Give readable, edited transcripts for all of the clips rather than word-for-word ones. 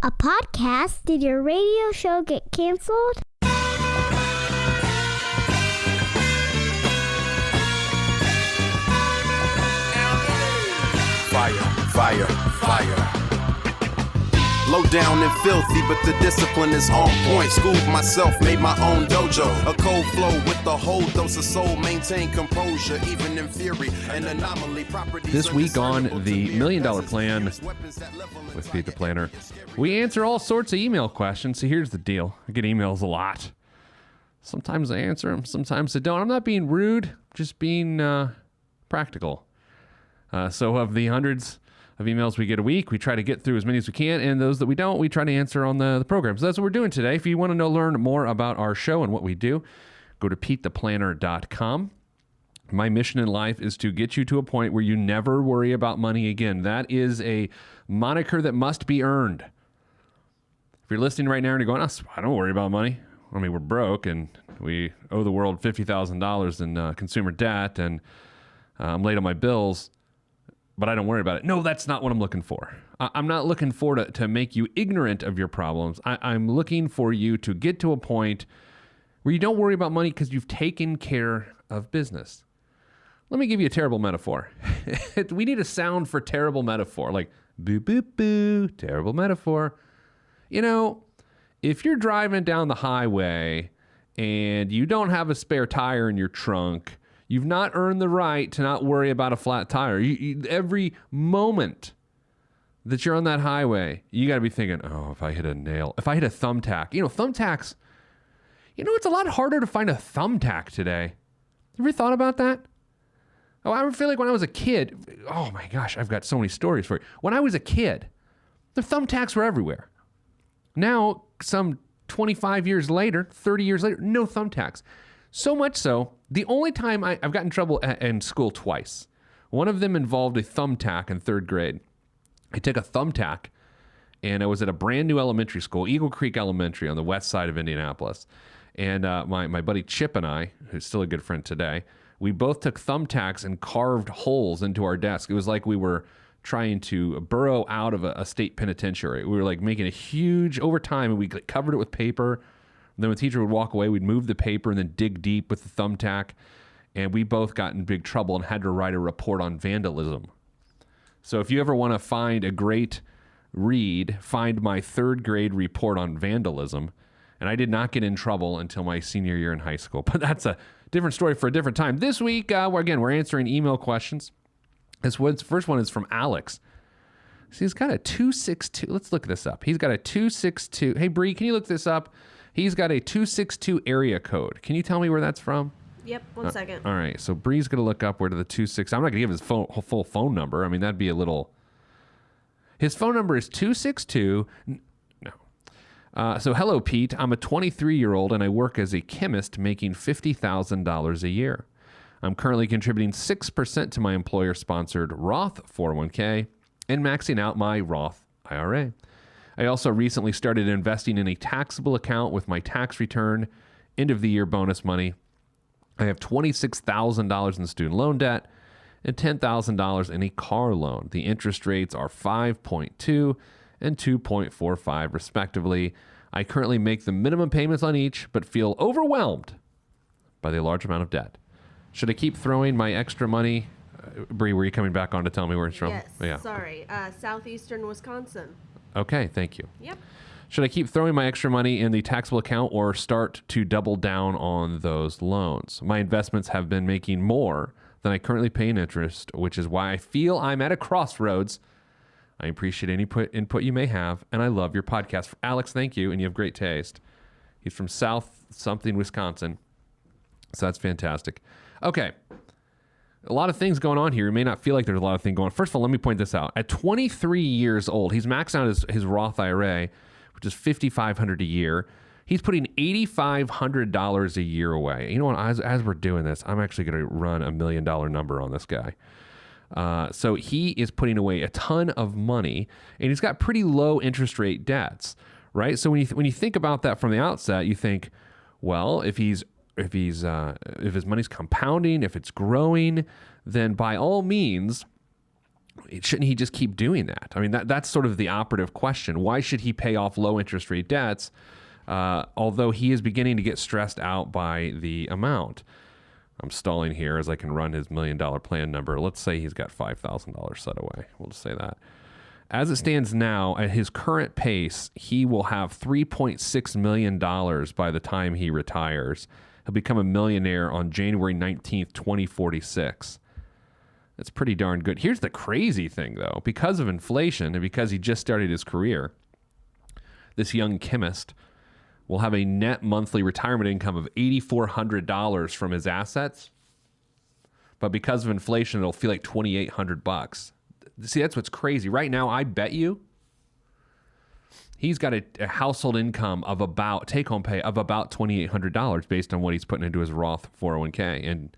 A podcast? Did your radio show get canceled? Fire. Low down and filthy, but the discipline is on point. Schooled myself, made my own dojo. A cold flow with the whole dose of soul. Maintain composure, even in fury. An anomaly properties. This week on the $1 Million Plan with Pete the Planner, we answer all sorts of email questions. So here's the deal. I get emails a lot. Sometimes I answer them, sometimes I don't. I'm not being rude, just being practical. So of the hundreds of emails we get a week, we try to get through as many as we can, and those that we don't, we try to answer on the program. So that's what we're doing today. If you want to learn more about our show and what we do, go to PeteThePlanner.com. My mission in life is to get you to a point where you never worry about money again. That is a moniker that must be earned. If you're listening right now and you're going, I don't worry about money. I mean, we're broke and we owe the world $50,000 in consumer debt, and I'm late on my bills, but I don't worry about it. No, that's not what I'm looking for. I'm not looking for to make you ignorant of your problems. I'm looking for you to get to a point where you don't worry about money because you've taken care of business. Let me give you a terrible metaphor. We need a sound for terrible metaphor, like boo, boo, boo, terrible metaphor. You know, if you're driving down the highway and you don't have a spare tire in your trunk, you've not earned the right to not worry about a flat tire. Every moment that you're on that highway, you got to be thinking, oh, if I hit a nail, if I hit a thumbtack. Thumbtacks, it's a lot harder to find a thumbtack today. Have you ever thought about that? Oh, I feel like when I was a kid, oh my gosh, I've got so many stories for you. When I was a kid, the thumbtacks were everywhere. Now, some 25 years later, 30 years later, no thumbtacks. So much so, the only time I've gotten in trouble in school twice. One of them involved a thumbtack in third grade. I took a thumbtack, and I was at a brand new elementary school, Eagle Creek Elementary on the west side of Indianapolis. And my buddy Chip and I, who's still a good friend today, we both took thumbtacks and carved holes into our desk. It was like we were trying to burrow out of a state penitentiary. We were like making a huge, over time, and we covered it with paper. Then when the teacher would walk away, we'd move the paper and then dig deep with the thumbtack. And we both got in big trouble and had to write a report on vandalism. So if you ever want to find a great read, find my third grade report on vandalism. And I did not get in trouble until my senior year in high school. But that's a different story for a different time. This week, we're answering email questions. First one is from Alex. So he's got a 262. Let's look this up. He's got a 262. Hey, Bree, can you look this up? He's got a 262 area code. Can you tell me where that's from? Yep, one second. All right, so Bree's going to look up where to the 26. I'm not going to give his full phone number. I mean, that'd be a little... His phone number is 262... No. So hello, Pete. I'm a 23-year-old, and I work as a chemist making $50,000 a year. I'm currently contributing 6% to my employer-sponsored Roth 401k and maxing out my Roth IRA. I also recently started investing in a taxable account with my tax return, end-of-the-year bonus money. I have $26,000 in student loan debt and $10,000 in a car loan. The interest rates are 5.2 and 2.45, respectively. I currently make the minimum payments on each, but feel overwhelmed by the large amount of debt. Should I keep throwing my extra money? Bree, were you coming back on to tell me where it's from? Yes, yeah. Sorry. Southeastern Wisconsin. Okay, thank you. Yep. Should I keep throwing my extra money in the taxable account or start to double down on those loans? My investments have been making more than I currently pay in interest, which is why I feel I'm at a crossroads. I appreciate any input you may have, and I love your podcast. Alex, thank you, and you have great taste. He's from South something, Wisconsin, so that's fantastic. Okay. A lot of things going on here. You may not feel like there's a lot of things going on. First of all, let me point this out. At 23 years old, he's maxed out his Roth IRA, which is $5,500 a year. He's putting $8,500 a year away. You know what? As we're doing this, I'm actually going to run $1 million number on this guy. So he is putting away a ton of money, and he's got pretty low interest rate debts, right? So when you think about that from the outset, you think, well, if his money's compounding, if it's growing, then by all means, shouldn't he just keep doing that? I mean, that's sort of the operative question. Why should he pay off low interest rate debts, although he is beginning to get stressed out by the amount? I'm stalling here as I can run his $1 million plan number. Let's say he's got $5,000 set away. We'll just say that. As it stands now, at his current pace, he will have $3.6 million by the time he retires. He'll become a millionaire on January 19th, 2046. That's pretty darn good. Here's the crazy thing, though. Because of inflation and because he just started his career, this young chemist will have a net monthly retirement income of $8,400 from his assets. But because of inflation, it'll feel like $2,800. See, that's what's crazy. Right now, I bet you he's got a household income of about, take-home pay of about $2,800 based on what he's putting into his Roth 401k. And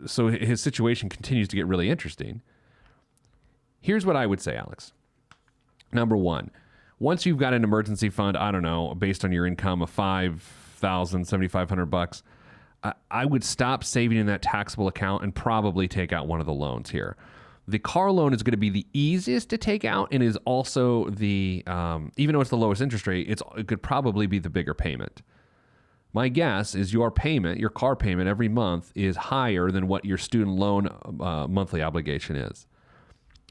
so his situation continues to get really interesting. Here's what I would say, Alex. Number one, once you've got an emergency fund, I don't know, based on your income of $5,000, $7,500, I would stop saving in that taxable account and probably take out one of the loans here. The car loan is going to be the easiest to take out and is also the, even though it's the lowest interest rate, it could probably be the bigger payment. My guess is your payment, your car payment every month is higher than what your student loan monthly obligation is.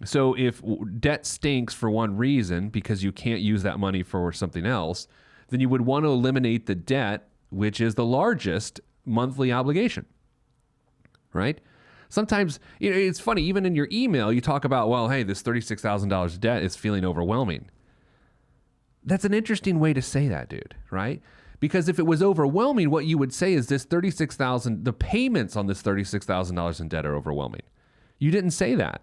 So if debt stinks for one reason, because you can't use that money for something else, then you would want to eliminate the debt, which is the largest monthly obligation, right? Sometimes, it's funny, even in your email, you talk about, well, hey, this $36,000 debt is feeling overwhelming. That's an interesting way to say that, dude, right? Because if it was overwhelming, what you would say is this $36,000, the payments on this $36,000 in debt are overwhelming. You didn't say that,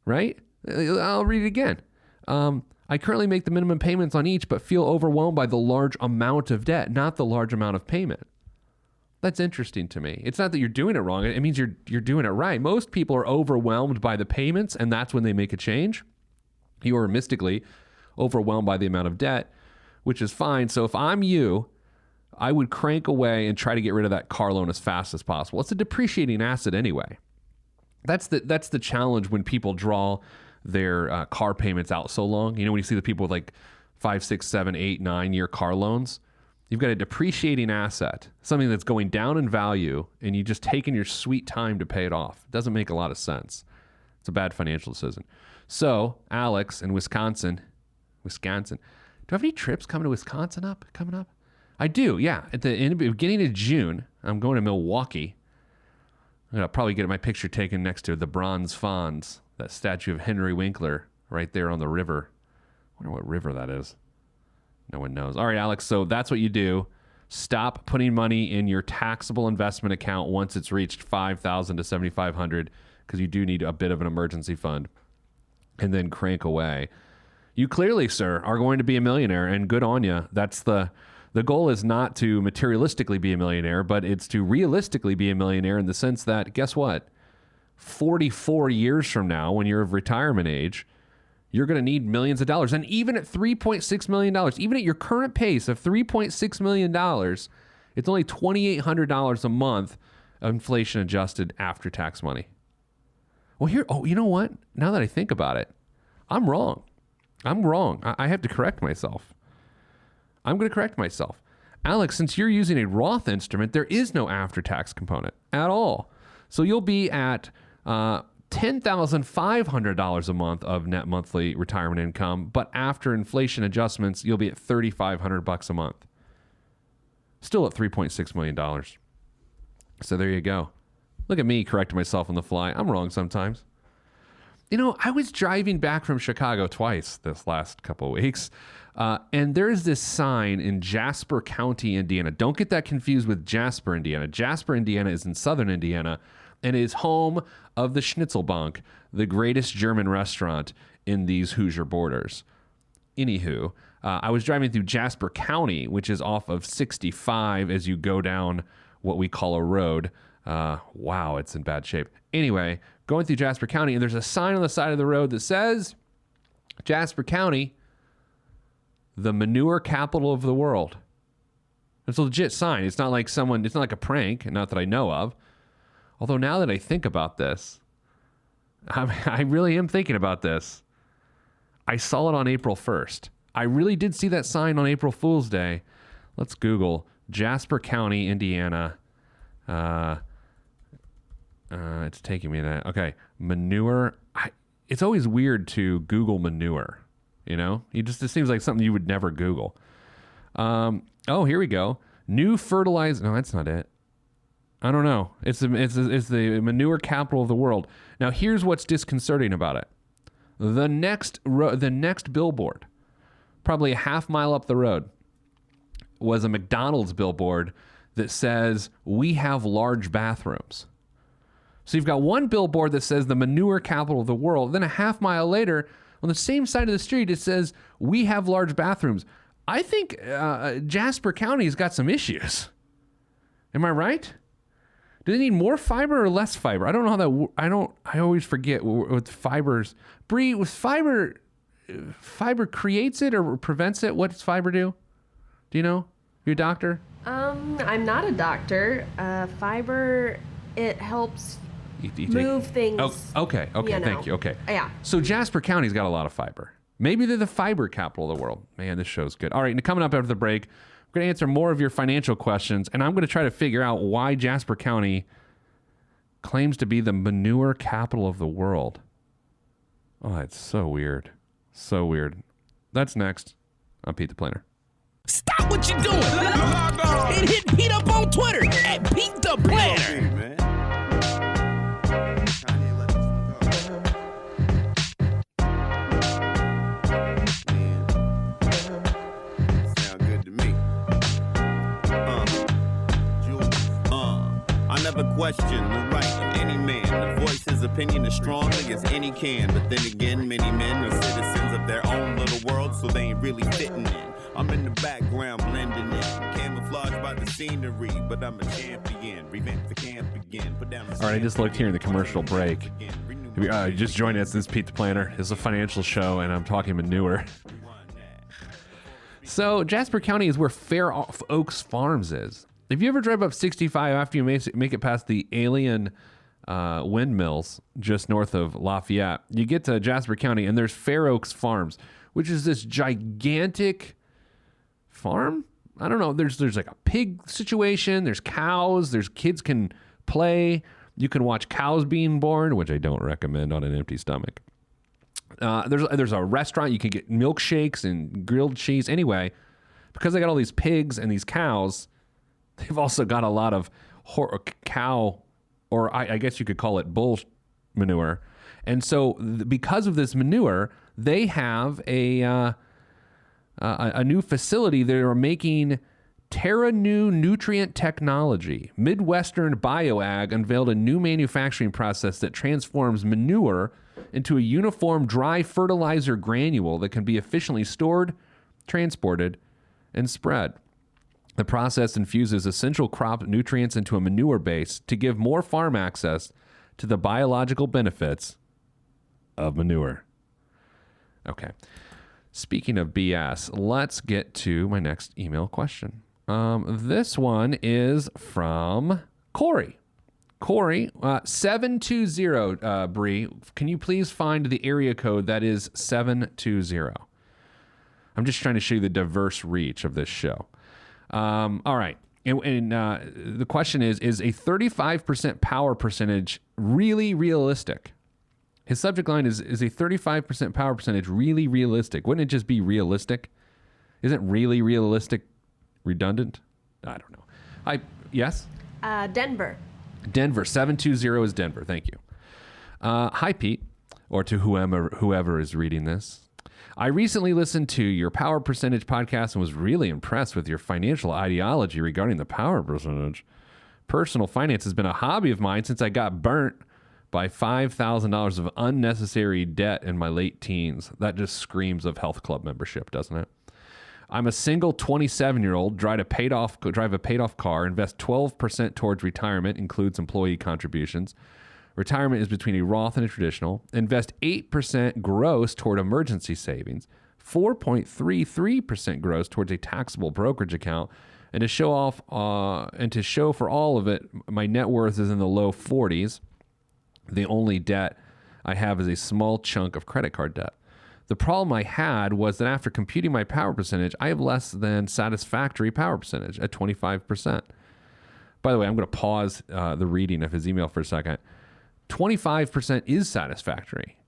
right? I'll read it again. I currently make the minimum payments on each, but feel overwhelmed by the large amount of debt, not the large amount of payment. That's interesting to me. It's not that you're doing it wrong. It means you're doing it right. Most people are overwhelmed by the payments, and that's when they make a change. You are mystically overwhelmed by the amount of debt, which is fine. So if I'm you, I would crank away and try to get rid of that car loan as fast as possible. It's a depreciating asset anyway. That's the challenge when people draw their car payments out so long. When you see the people with like 5, 6, 7, 8, 9-year car loans, you've got a depreciating asset, something that's going down in value, and you just taking your sweet time to pay it off. It doesn't make a lot of sense. It's a bad financial decision. So, Alex in Wisconsin, do I have any trips coming to Wisconsin coming up? I do, yeah. In the beginning of June, I'm going to Milwaukee. I'm going to probably get my picture taken next to the Bronze Fonz, that statue of Henry Winkler right there on the river. I wonder what river that is. No one knows. All right, Alex, so that's what you do. Stop putting money in your taxable investment account once it's reached $5,000 to $7,500, because you do need a bit of an emergency fund, and then crank away. You clearly, sir, are going to be a millionaire, and good on you. That's the goal is not to materialistically be a millionaire, but it's to realistically be a millionaire in the sense that, guess what? 44 years from now, when you're of retirement age, you're going to need millions of dollars. And even at $3.6 million, even at your current pace of $3.6 million, it's only $2,800 a month of inflation adjusted after tax money. Well, you know what? Now that I think about it, I'm wrong. I have to correct myself. I'm going to correct myself. Alex, since you're using a Roth instrument, there is no after-tax component at all. So you'll be at $10,500 a month of net monthly retirement income, but after inflation adjustments, you'll be at $3,500 a month. Still at $3.6 million. So there you go. Look at me correcting myself on the fly. I'm wrong sometimes. I was driving back from Chicago twice this last couple of weeks, and there's this sign in Jasper County, Indiana. Don't get that confused with Jasper, Indiana. Jasper, Indiana is in southern Indiana and is home of the Schnitzelbank, the greatest German restaurant in these Hoosier borders. Anywho, I was driving through Jasper County, which is off of 65 as you go down what we call a road. Wow, it's in bad shape. Anyway, going through Jasper County, and there's a sign on the side of the road that says, Jasper County, the manure capital of the world. It's a legit sign. It's not like it's not like a prank, not that I know of. Although now that I think about this, I really am thinking about this. I saw it on April 1st. I really did see that sign on April Fool's Day. Let's Google Jasper County, Indiana. It's taking me that. Okay, manure. It's always weird to Google manure. You know, it seems like something you would never Google. Oh, here we go. New fertilizer. No, that's not it. I don't know. It's the manure capital of the world. Now, here's what's disconcerting about it. The next billboard, probably a half mile up the road, was a McDonald's billboard that says, "We have large bathrooms." So you've got one billboard that says the manure capital of the world. Then a half mile later, on the same side of the street, it says, "We have large bathrooms." I think Jasper County's got some issues. Am I right? Do they need more fiber or less fiber? I don't know how that. I always forget with fibers. Bree, with fiber creates it or prevents it? What does fiber do? Do you know? You a doctor? I'm not a doctor. Fiber, it helps move things. Oh, okay. Thank you. Okay. Yeah. So Jasper County's got a lot of fiber. Maybe they're the fiber capital of the world. Man, this show's good. All right, and coming up after the break, we're going to answer more of your financial questions, and I'm going to try to figure out why Jasper County claims to be the manure capital of the world. Oh, that's so weird. So weird. That's next. I'm Pete the Planner. Stop what you're doing. And hit Pete up on Twitter at Pete the Planner. Never question the right of any man to voice his opinion as strongly as any can. But then again, many men are citizens of their own little world, so they ain't really fitting in. I'm in the background blending in, camouflaged by the scenery, but I'm a champion. Revamp the camp again. Put down the All right, I just looked here in the commercial break. You just joined us. This is Pete the Planner. It's a financial show, and I'm talking manure. So Jasper County is where Fair Oaks Farms is. If you ever drive up 65 after you make it past the Alien windmills just north of Lafayette, you get to Jasper County, and there's Fair Oaks Farms, which is this gigantic farm. I don't know. There's like a pig situation. There's cows. There's kids can play. You can watch cows being born, which I don't recommend on an empty stomach. There's a restaurant. You can get milkshakes and grilled cheese. Anyway, because they got all these pigs and these cows, they've also got a lot of cow, or I guess you could call it bull manure. And so because of this manure, they have a new facility. They are making Terra New Nutrient Technology. Midwestern BioAg unveiled a new manufacturing process that transforms manure into a uniform dry fertilizer granule that can be efficiently stored, transported, and spread. The process infuses essential crop nutrients into a manure base to give more farm access to the biological benefits of manure. Okay. Speaking of BS, let's get to my next email question. This one is from Cory. Cory, 720, Bree, can you please find the area code that is 720? I'm just trying to show you the diverse reach of this show. All right. And the question is a 35% power percentage really realistic? His subject line is a 35% power percentage really realistic? Wouldn't it just be realistic? Isn't really realistic redundant? I don't know. Yes? Denver. Denver. 720 is Denver. Thank you. Hi, Pete, or to whoever is reading this. I recently listened to your power percentage podcast and was really impressed with your financial ideology regarding the power percentage. Personal finance has been a hobby of mine since I got burnt by $5,000 of unnecessary debt in my late teens. That just screams of health club membership, doesn't it? I'm a single 27-year-old, drive a paid-off car, invest 12% towards retirement, includes employee contributions. Retirement is between a Roth and a traditional. Invest 8% gross toward emergency savings, 4.33% gross towards a taxable brokerage account, and to show for all of it, my net worth is in the low 40s. The only debt I have is a small chunk of credit card debt. The problem I had was that after computing my power percentage, I have less than satisfactory power percentage at 25%. By the way, I'm going to pause the reading of his email for a second. 25% is satisfactory,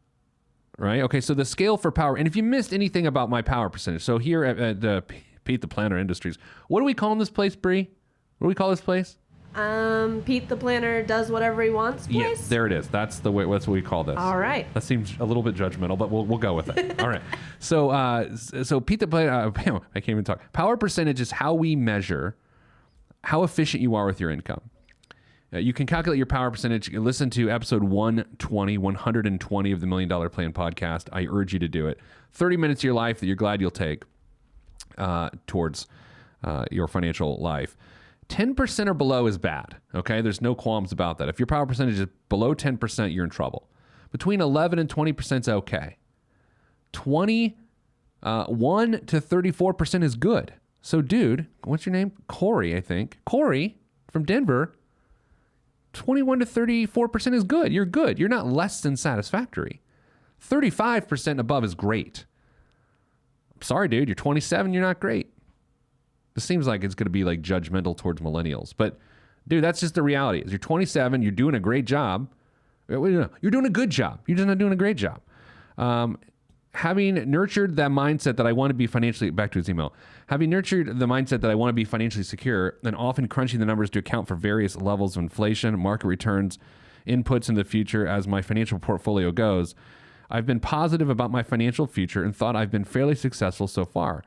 right? Okay, so the scale for power, and if you missed anything about my power percentage, so here at Pete the Planner Industries, what do we call this place, Bree? What do we call this place? Pete the Planner does whatever he wants, place? Yes, there it is. That's what we call this. All right. That seems a little bit judgmental, but we'll go with it. All right. So Pete the Planner, I can't even talk. Power percentage is how we measure how efficient you are with your income. You can calculate your power percentage. Listen to episode 120 of the $1 Million Plan podcast. I urge you to do it. 30 minutes of your life that you're glad you'll take towards your financial life. 10% or below is bad, okay? There's no qualms about that. If your power percentage is below 10%, you're in trouble. Between 11 and 20% is okay. 1 to 34% is good. So, dude, what's your name? Cory, I think. Cory from Denver, 21 to 34% is good. You're good. You're not less than satisfactory. 35% above is great. Sorry, dude, you're 27, you're not great. This seems like it's going to be like judgmental towards millennials. But, dude, that's just the reality. Is you're 27, you're doing a great job. You're doing a good job. You're just not doing a great job. Having nurtured that mindset that I want to be financially, back to his email, having nurtured the mindset that I want to be financially secure and often crunching the numbers to account for various levels of inflation, market returns, inputs in the future as my financial portfolio goes, I've been positive about my financial future and thought I've been fairly successful so far.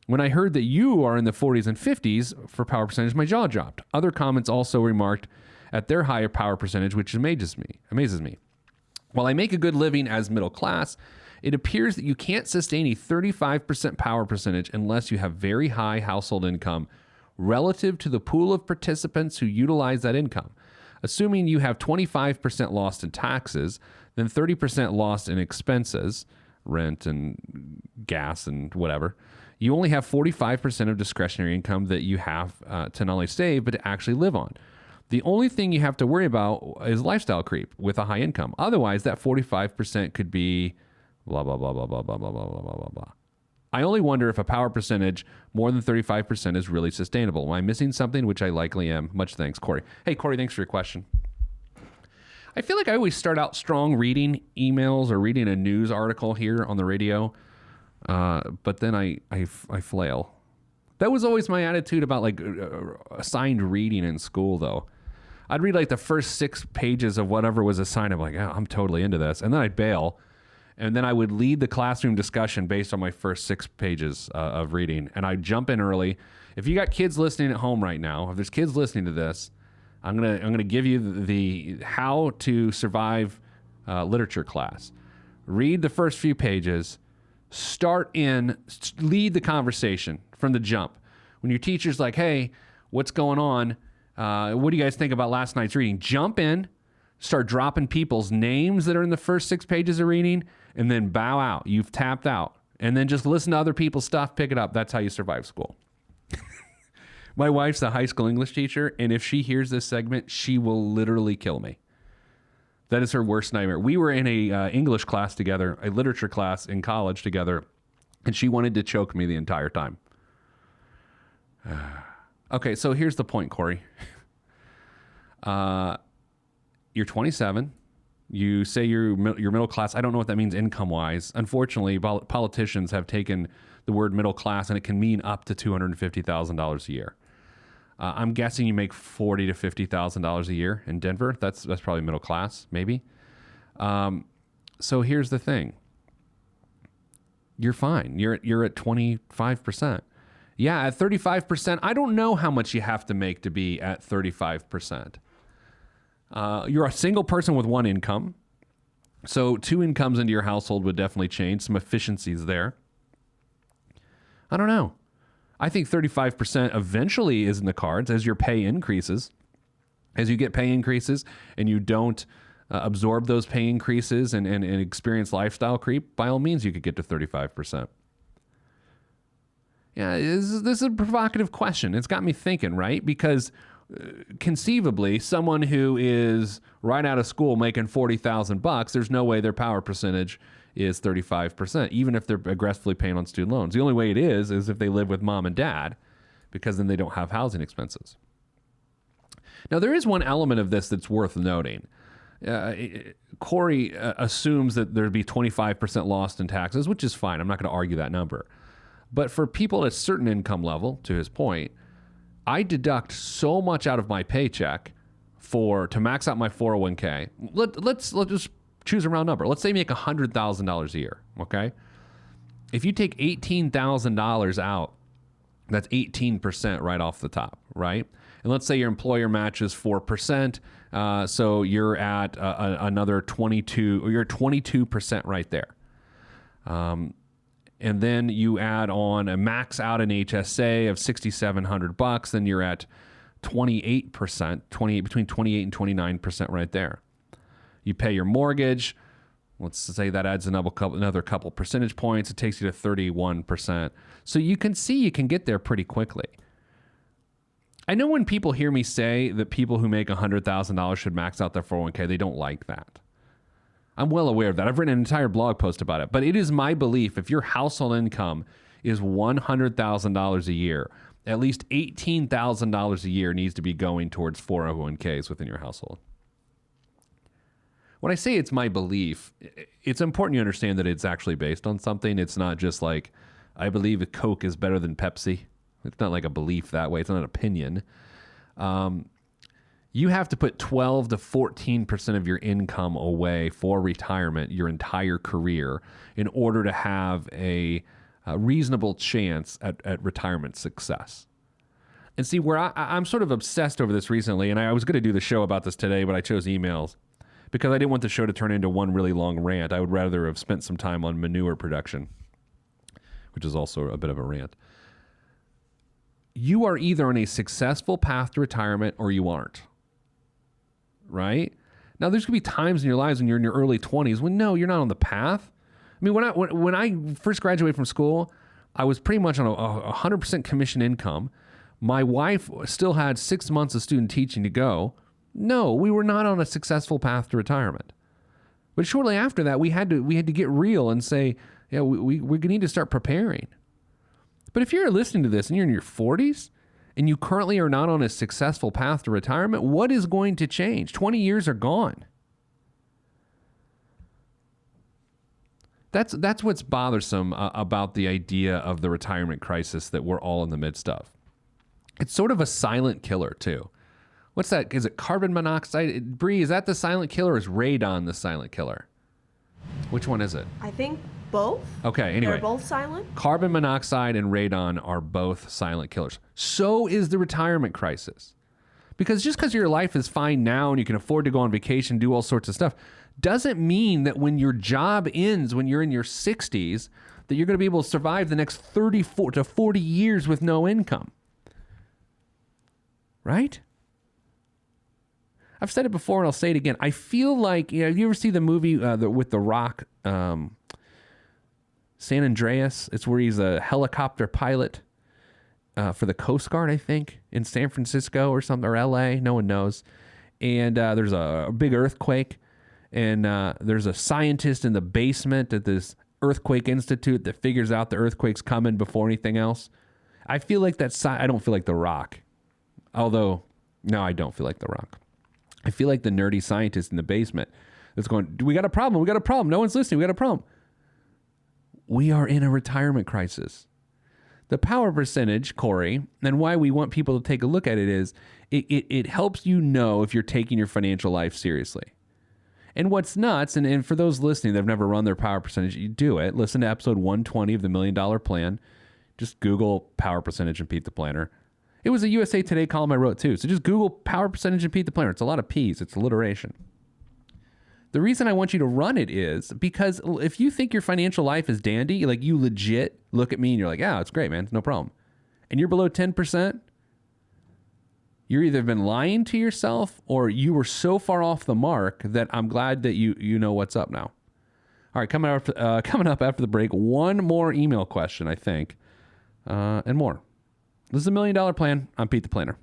When I heard that you are in the 40s and 50s for power percentage, my jaw dropped. Other comments also remarked at their higher power percentage, which amazes me. While I make a good living as middle class, it appears that you can't sustain a 35% power percentage unless you have very high household income relative to the pool of participants who utilize that income. Assuming you have 25% lost in taxes, then 30% lost in expenses, rent and gas and whatever, you only have 45% of discretionary income that you have to not only save, but to actually live on. The only thing you have to worry about is lifestyle creep with a high income. Otherwise, that 45% could be blah, blah, blah, blah, blah, blah, blah, blah, blah, blah, blah. I only wonder if a power percentage more than 35% is really sustainable. Am I missing something? Which I likely am. Much thanks, Cory. Hey, Cory, thanks for your question. I feel like I always start out strong reading emails or reading a news article here on the radio. But then I flail. That was always my attitude about like assigned reading in school, though. I'd read like the first 6 pages of whatever was assigned. I'm like, oh, I'm totally into this. And then I'd bail. And then I would lead the classroom discussion based on my first 6 pages of reading. And I'd jump in early. If you got kids listening at home right now, if there's kids listening to this, I'm gonna give you the how to survive literature class. Read the first few pages. Lead the conversation from the jump. When your teacher's like, hey, what's going on? What do you guys think about last night's reading? Jump in, start dropping people's names that are in the first 6 pages of reading, and then bow out. You've tapped out. And then just listen to other people's stuff, pick it up. That's how you survive school. My wife's a high school English teacher, and if she hears this segment, she will literally kill me. That is her worst nightmare. We were in a English class together, a literature class in college together, and she wanted to choke me the entire time. Okay, so here's the point, Cory. You're 27. You say you're middle class. I don't know what that means income-wise. Unfortunately, politicians have taken the word middle class, and it can mean up to $250,000 a year. I'm guessing you make $40,000 to $50,000 a year in Denver. That's probably middle class, maybe. So here's the thing. You're fine. You're at 25%. Yeah, at 35%, I don't know how much you have to make to be at 35%. You're a single person with one income. So 2 incomes into your household would definitely change. Some efficiencies there. I don't know. I think 35% eventually is in the cards as your pay increases. As you get pay increases and you don't absorb those pay increases and experience lifestyle creep, by all means, you could get to 35%. Yeah, this is a provocative question. It's got me thinking, right? Because conceivably, someone who is right out of school making $40,000, there's no way their power percentage is 35%, even if they're aggressively paying on student loans. The only way it is if they live with mom and dad, because then they don't have housing expenses. Now, there is one element of this that's worth noting. Cory assumes that there'd be 25% lost in taxes, which is fine. I'm not going to argue that number. But for people at a certain income level, to his point, I deduct so much out of my paycheck to max out my 401k. Let's just choose a round number. Let's say you make $100,000 a year, okay? If you take $18,000 out, that's 18% right off the top, right? And let's say your employer matches 4%, so you're at another 22, or you're 22% right there. And then you add on a max out an HSA of $6,700, then you're at 28%, between 28 and 29% right there. You pay your mortgage. Let's say that adds another couple percentage points. It takes you to 31%. So you can see you can get there pretty quickly. I know when people hear me say that people who make $100,000 should max out their 401k, they don't like that. I'm well aware of that. I've written an entire blog post about it. But it is my belief, if your household income is $100,000 a year, at least $18,000 a year needs to be going towards 401ks within your household. When I say it's my belief, it's important you understand that it's actually based on something. It's not just like, I believe that Coke is better than Pepsi. It's not like a belief that way. It's not an opinion. You have to put 12 to 14% of your income away for retirement your entire career in order to have a reasonable chance at retirement success. And see, where I'm sort of obsessed over this recently, and I was going to do the show about this today, but I chose emails because I didn't want the show to turn into one really long rant. I would rather have spent some time on manure production, which is also a bit of a rant. You are either on a successful path to retirement or you aren't. Right? Now, there's going to be times in your lives when you're in your early 20s when, no, you're not on the path. I mean, when I first graduated from school, I was pretty much on a 100% commission income. My wife still had 6 months of student teaching to go. No, we were not on a successful path to retirement. But shortly after that, we had to get real and say, yeah, we need to start preparing. But if you're listening to this and you're in your 40s, and you currently are not on a successful path to retirement, what is going to change? 20 years are gone. That's what's bothersome about the idea of the retirement crisis that we're all in the midst of. It's sort of a silent killer, too. What's that? Is it carbon monoxide? Bree, is that the silent killer or is radon the silent killer? Which one is it? I think both. Okay, anyway. They're both silent. Carbon monoxide and radon are both silent killers. So is the retirement crisis. Because just because your life is fine now and you can afford to go on vacation, do all sorts of stuff, doesn't mean that when your job ends, when you're in your 60s, that you're going to be able to survive the next 34 to 40 years with no income. Right? I've said it before and I'll say it again. I feel like, you ever see the movie with The Rock, San Andreas? It's where he's a helicopter pilot for the Coast Guard, I think, in San Francisco or something, or LA. No one knows. And there's a big earthquake, and there's a scientist in the basement at this earthquake institute that figures out the earthquake's coming before anything else. I feel like I don't feel like The Rock. Although, no, I don't feel like The Rock. I feel like the nerdy scientist in the basement that's going, we got a problem. We got a problem. No one's listening. We got a problem. We are in a retirement crisis. The power percentage, Cory, and why we want people to take a look at it is it helps you know if you're taking your financial life seriously. And what's nuts, and for those listening that have never run their power percentage, you do it. Listen to episode 120 of the $1 Million Plan. Just Google power percentage and Pete the Planner. It was a USA Today column I wrote too. So just Google power percentage and Pete the Planner. It's a lot of P's. It's alliteration. The reason I want you to run it is because if you think your financial life is dandy, like you legit look at me and you're like, yeah, it's great, man. No problem. And you're below 10%, you're either been lying to yourself or you were so far off the mark that I'm glad that you know what's up now. All right, coming up after the break, one more email question, I think, and more. This is $1 Million Plan. I'm Pete the Planner.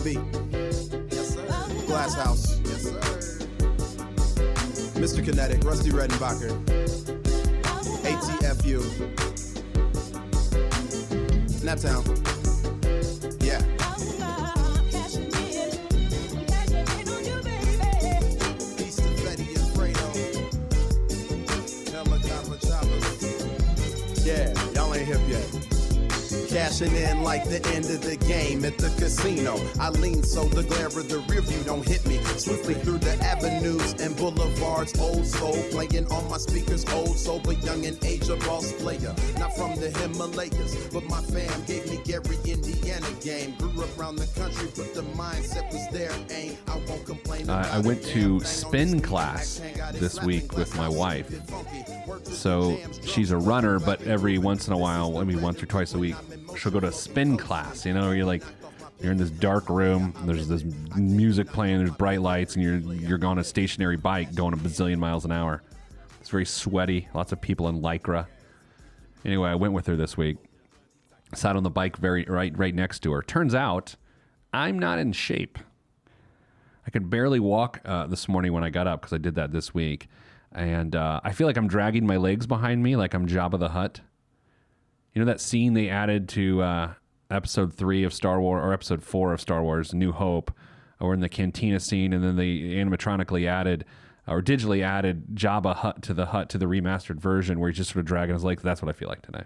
B. Yes, sir. Glass House. Yes, sir. Mr. Kinetic, Rusty Redenbacher. ATFU. Naptown. Yeah. Peace to Fetty and Fredo. Helicopter choppers. Yeah, y'all ain't hip yet. Cashing in like the end of the game at the casino. I lean so the glare of the rear view don't hit me. Swiftly through the avenues and boulevards. Old soul playing on my speakers. Old soul but young in age, a boss player. Not from the Himalayas, but my fam gave me Gary, Indiana game. Grew up around the country, but the mindset was there. Ain't I won't complain. I went to spin class this week with my wife. So she's a runner, but every once in a while, maybe once or twice a week, she'll go to spin class. You know, you're in this dark room, and there's this music playing, there's bright lights, and you're on a stationary bike going a bazillion miles an hour. It's very sweaty, lots of people in Lycra. Anyway, I went with her this week. Sat on the bike right next to her. Turns out, I'm not in shape. I could barely walk this morning when I got up because I did that this week. And I feel like I'm dragging my legs behind me like I'm Jabba the Hutt. You know that scene they added to episode 3 of Star Wars, or episode 4 of Star Wars, New Hope, or in the cantina scene, and then they animatronically added, or digitally added Jabba Hutt to the remastered version where he's just sort of dragging his legs. That's what I feel like today.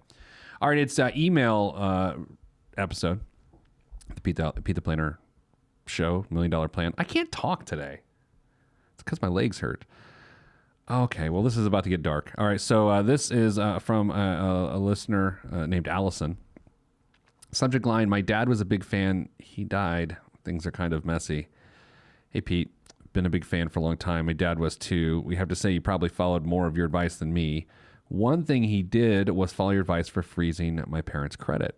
All right, it's email episode, the Pete the Planner show, $1 Million Plan. I can't talk today. It's because my legs hurt. Okay, well, this is about to get dark. All right, so this is from a listener named Allison. Subject line, my dad was a big fan. He died. Things are kind of messy. Hey, Pete, been a big fan for a long time. My dad was too. We have to say he probably followed more of your advice than me. One thing he did was follow your advice for freezing my parents' credit.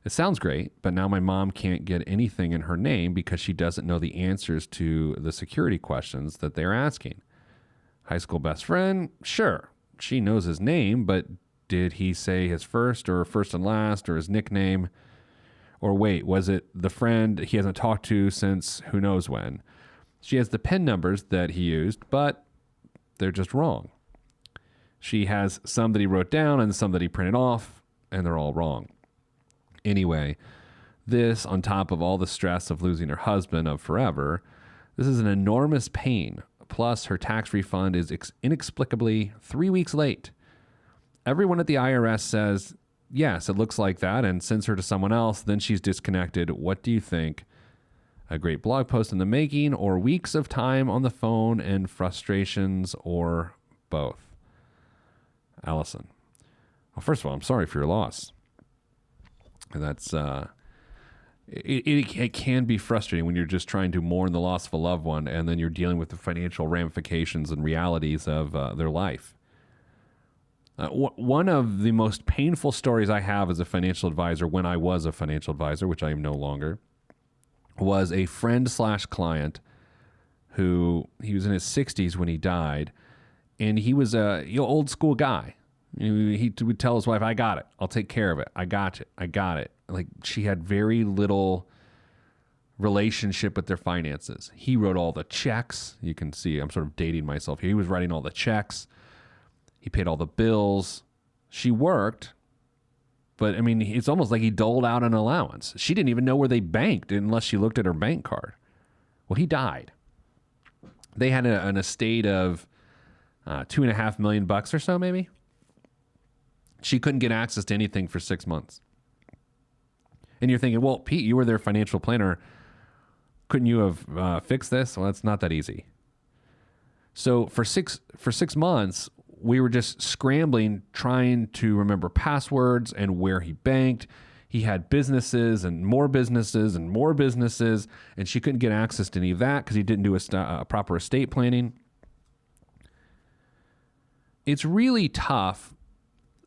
It sounds great, but now my mom can't get anything in her name because she doesn't know the answers to the security questions that they're asking. High school best friend? Sure. She knows his name, but did he say his first or first and last or his nickname? Or wait, was it the friend he hasn't talked to since who knows when? She has the PIN numbers that he used, but they're just wrong. She has some that he wrote down and some that he printed off, and they're all wrong. Anyway, this on top of all the stress of losing her husband of forever, this is an enormous pain. Plus, her tax refund is inexplicably 3 weeks late. Everyone at the IRS says, yes, it looks like that, and sends her to someone else. Then she's disconnected. What do you think? A great blog post in the making, or weeks of time on the phone and frustrations, or both? Allison. Well, first of all, I'm sorry for your loss. And that's... It can be frustrating when you're just trying to mourn the loss of a loved one, and then you're dealing with the financial ramifications and realities of their life. One of the most painful stories I have as a financial advisor, when I was a financial advisor, which I am no longer, was a friend/client who, he was in his 60s when he died, and he was a old school guy. He would tell his wife, I got it. I'll take care of it. I got it. I got it. Like, she had very little relationship with their finances. He wrote all the checks. You can see I'm sort of dating myself here. He was writing all the checks. He paid all the bills. She worked, but I mean, it's almost like he doled out an allowance. She didn't even know where they banked unless she looked at her bank card. Well, he died. They had an estate of $2.5 million or so, maybe. She couldn't get access to anything for 6 months. And you're thinking, well, Pete, you were their financial planner. Couldn't you have fixed this? Well, it's not that easy. So for six months, we were just scrambling, trying to remember passwords and where he banked. He had businesses and more businesses and more businesses, and she couldn't get access to any of that because he didn't do a proper estate planning. It's really tough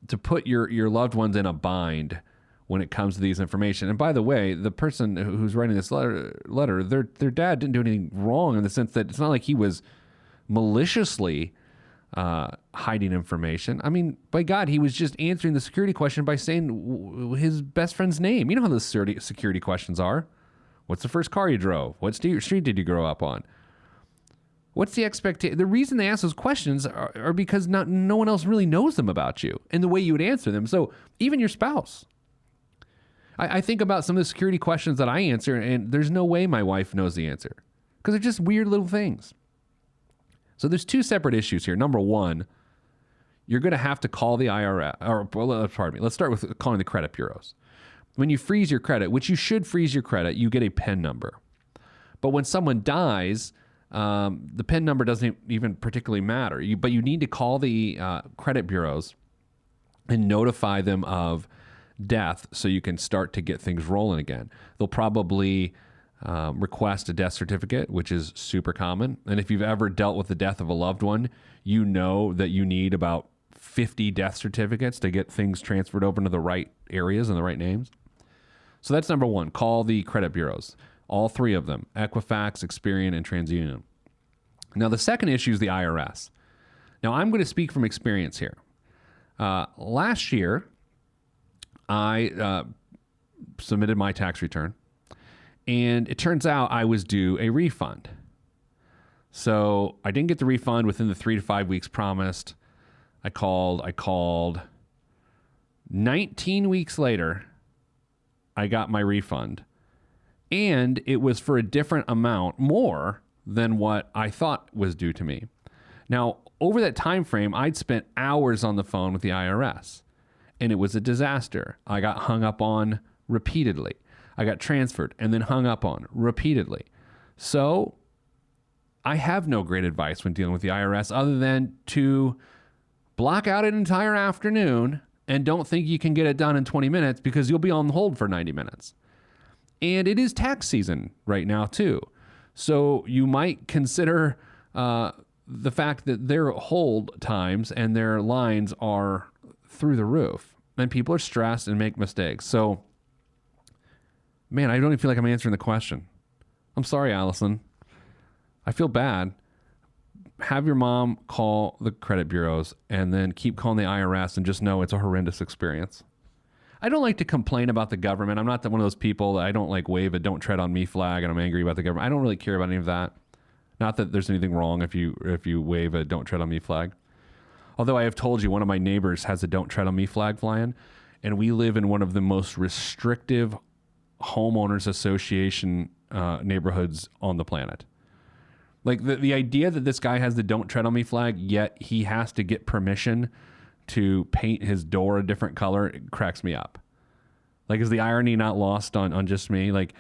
to put your loved ones in a bind when it comes to these information. And by the way, the person who's writing this letter, their dad didn't do anything wrong, in the sense that it's not like he was maliciously hiding information. I mean, by God, he was just answering the security question by saying his best friend's name. You know how those security questions are. What's the first car you drove? What street did you grow up on? What's the expectation? The reason they ask those questions are because no one else really knows them about you and the way you would answer them. So even your spouse. I think about some of the security questions that I answer, and there's no way my wife knows the answer because they're just weird little things. So there's two separate issues here. Number one, you're going to have to call the IRS, let's start with calling the credit bureaus. When you freeze your credit, which you should freeze your credit, you get a PIN number. But when someone dies, the PIN number doesn't even particularly matter. But you need to call the credit bureaus and notify them of death so you can start to get things rolling again. They'll probably request a death certificate, which is super common. And if you've ever dealt with the death of a loved one, you know that you need about 50 death certificates to get things transferred over to the right areas and the right names. So that's number one. Call the credit bureaus. All three of them, Equifax, Experian, and TransUnion. Now, the second issue is the IRS. Now, I'm going to speak from experience here. Last year, I submitted my tax return, and it turns out I was due a refund. So I didn't get the refund within the 3 to 5 weeks promised. I called. 19 weeks later, I got my refund. And it was for a different amount, more than what I thought was due to me. Now, over that time frame, I'd spent hours on the phone with the IRS. And it was a disaster. I got hung up on repeatedly. I got transferred and then hung up on repeatedly. So I have no great advice when dealing with the IRS other than to block out an entire afternoon and don't think you can get it done in 20 minutes because you'll be on hold for 90 minutes. And it is tax season right now too. So you might consider the fact that their hold times and their lines are through the roof. And people are stressed and make mistakes. So, man, I don't even feel like I'm answering the question. I'm sorry, Allison. I feel bad. Have your mom call the credit bureaus and then keep calling the IRS and just know it's a horrendous experience. I don't like to complain about the government. I'm not one of those people that I don't like wave a don't tread on me flag and I'm angry about the government. I don't really care about any of that. Not that there's anything wrong if you wave a don't tread on me flag. Although I have told you one of my neighbors has a don't tread on me flag flying, and we live in one of the most restrictive homeowners association neighborhoods on the planet. Like the idea that this guy has the don't tread on me flag, yet he has to get permission to paint his door a different color, it cracks me up. Like, is the irony not lost on just me? Like,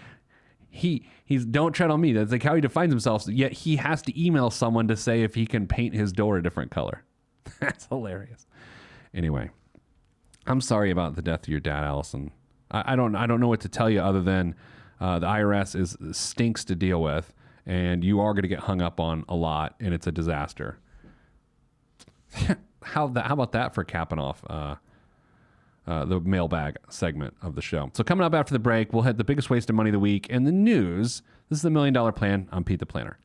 he's don't tread on me. That's like how he defines himself, yet he has to email someone to say if he can paint his door a different color. That's hilarious. Anyway, I'm sorry about the death of your dad, Allison. I don't know what to tell you other than the IRS stinks to deal with, and you are going to get hung up on a lot, and it's a disaster. How about that for capping off the mailbag segment of the show? So coming up after the break, we'll hit the biggest waste of money of the week and the news. This is the $1 Million Plan. I'm Pete the Planner.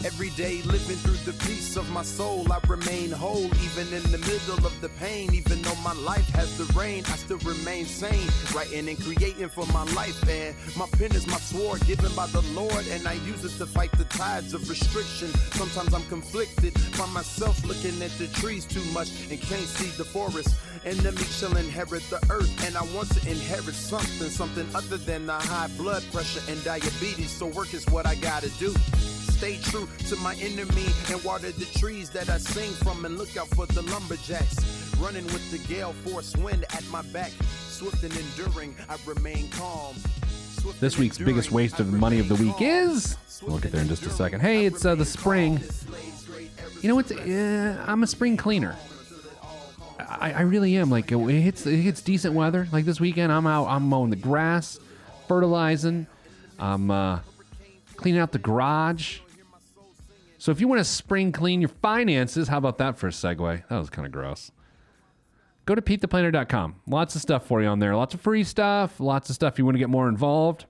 Every day living through the peace of my soul, I remain whole, even in the middle of the pain. Even though my life has the rain, I still remain sane, writing and creating for my life. And my pen is my sword given by the Lord, and I use it to fight the tides of restriction. Sometimes I'm conflicted, find myself looking at the trees too much and can't see the forest. And the meek shall inherit the earth, and I want to inherit something other than the high blood pressure and diabetes. So work is what I gotta do. Stay true to my enemy and water the trees that I sing from, and look out for the lumberjacks running with the gale force wind at my back. Swift and enduring, I remain calm. This week's biggest waste of money of the week is, we'll get there in just a second. Hey, it's the spring. You know, I'm a spring cleaner. I really am. Like, it hits decent weather. Like this weekend, I'm out. I'm mowing the grass, fertilizing. I'm cleaning out the garage. So if you want to spring clean your finances, how about that for a segue? That was kind of gross. Go to PeteThePlanner.com. Lots of stuff for you on there. Lots of free stuff. Lots of stuff you want to get more involved.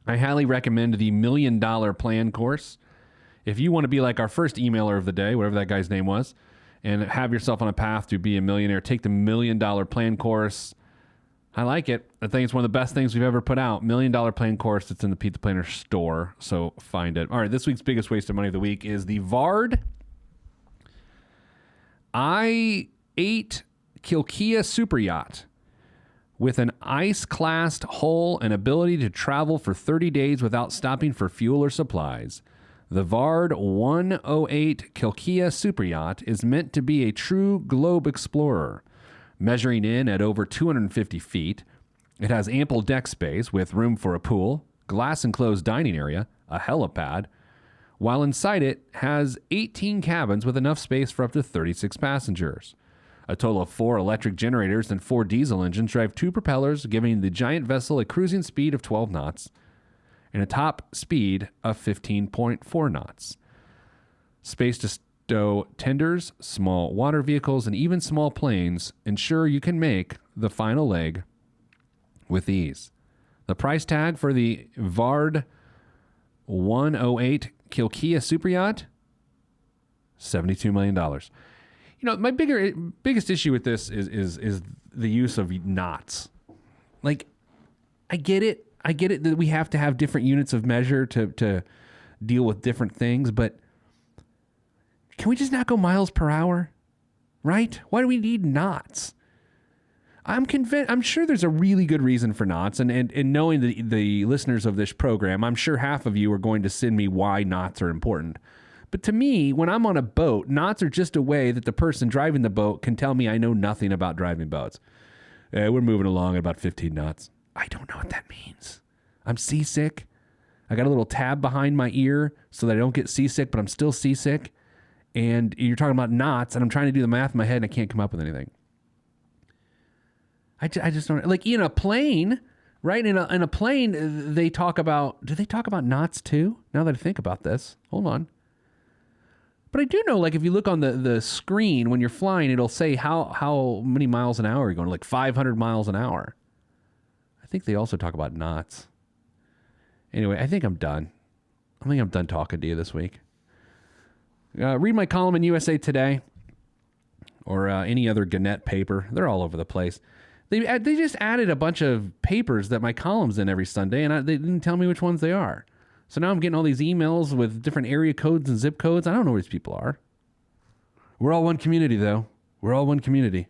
I highly recommend the $1 Million Plan course. If you want to be like our first emailer of the day, whatever that guy's name was, and have yourself on a path to be a millionaire, take the $1 Million Plan course. I like it. I think it's one of the best things we've ever put out. $1 Million Plan course. It's in the Pete the Planner store, so find it. All right, this week's biggest waste of money of the week is the Vard I-8 Kilkia Super Yacht with an ice-classed hull and ability to travel for 30 days without stopping for fuel or supplies. The Vard 108 Kilkia Super Yacht is meant to be a true globe explorer. Measuring in at over 250 feet, it has ample deck space with room for a pool, glass-enclosed dining area, a helipad, while inside it has 18 cabins with enough space for up to 36 passengers. A total of 4 electric generators and 4 diesel engines drive 2 propellers, giving the giant vessel a cruising speed of 12 knots and a top speed of 15.4 knots. Space to stow tenders, small water vehicles, and even small planes ensure you can make the final leg with ease. The price tag for the Vard 108 Kilkia Super Yacht, $72 million. You know, my biggest issue with this is the use of knots. Like, I get it that we have to have different units of measure to deal with different things, but can we just not go miles per hour? Right? Why do we need knots? I'm sure there's a really good reason for knots, and knowing the listeners of this program, I'm sure half of you are going to send me why knots are important. But to me, when I'm on a boat, knots are just a way that the person driving the boat can tell me I know nothing about driving boats. We're moving along at about 15 knots. I don't know what that means. I'm seasick. I got a little tab behind my ear so that I don't get seasick, but I'm still seasick. And you're talking about knots, and I'm trying to do the math in my head, and I can't come up with anything. I just don't, like, in a plane, right? In a plane, do they talk about knots too? Now that I think about this, hold on. But I do know, like, if you look on the screen when you're flying, it'll say how many miles an hour you're going, like 500 miles an hour. I think they also talk about knots. Anyway, I think I'm done. Talking to you this week. Read my column in USA Today or any other Gannett paper. They're all over the place. They just added a bunch of papers that my column's in every Sunday, and they didn't tell me which ones they are. So now I'm getting all these emails with different area codes and zip codes. I don't know where these people are. We're all one community, though. We're all one community.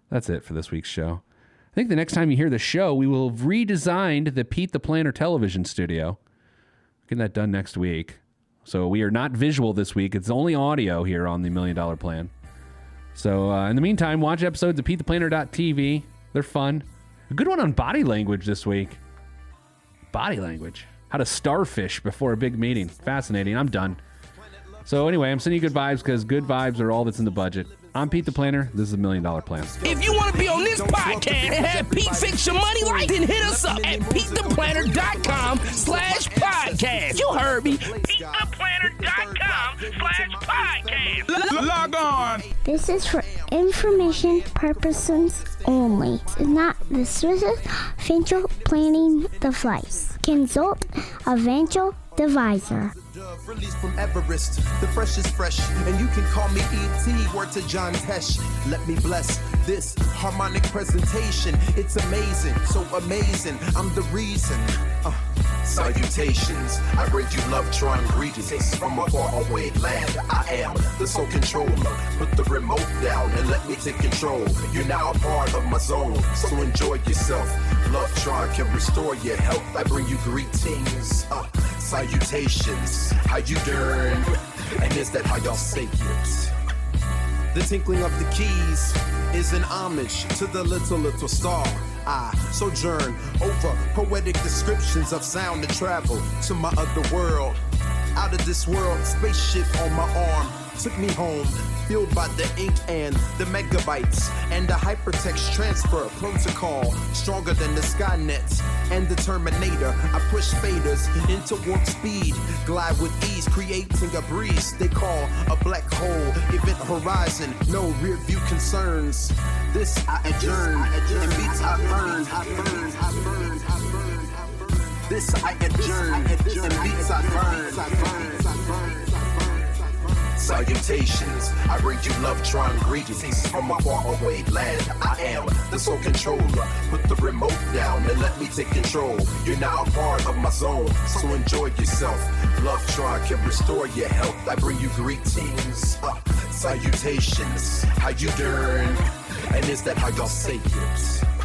That's it for this week's show. I think the next time you hear the show, we will have redesigned the Pete the Planner television studio. Getting that done next week. So we are not visual this week. It's only audio here on the $1 Million Plan. So in the meantime, watch episodes of PeteThePlanner.tv. They're fun. A good one on body language this week. Body language. How to starfish before a big meeting. Fascinating. I'm done. So anyway, I'm sending you good vibes because good vibes are all that's in the budget. I'm Pete the Planner. This is $1 Million Plan. If you want to be on this podcast and have Pete fix your money life, then hit us up at PeteThePlanner.com/podcast. You heard me. PeteThePlanner.com/podcast. Log on. This is for information purposes only. It's not the Swiss financial planning device. Consult a financial advisor. Released from Everest, the fresh is fresh, and you can call me E.T. Word to John Tesh. Let me bless this harmonic presentation. It's amazing, so amazing. I'm the reason. Salutations, I bring you love, trying greetings from a faraway land. I am the sole controller. Put the remote down and let me take control. You're now a part of my zone, so enjoy yourself. Love Tron can restore your health. I bring you greetings. Salutations, how you doing? And is that how y'all say it? The tinkling of the keys is an homage to the little star. I sojourn over poetic descriptions of sound and travel to my other world. Out of this world, spaceship on my arm took me home, fueled by the ink and the megabytes and the hypertext transfer protocol, stronger than the Skynet and the Terminator. I push faders into warp speed, glide with ease, creating a breeze they call a black hole. Event horizon, no rear view concerns. This I adjourn, and beats I burn. This I adjourn, and beats I burn. Salutations, I bring you love-tron greetings from a faraway land. I am the sole controller. Put the remote down and let me take control. You're now a part of my zone, so enjoy yourself. Love-tron can restore your health. I bring you greetings, salutations. How you doing? And is that how y'all say it?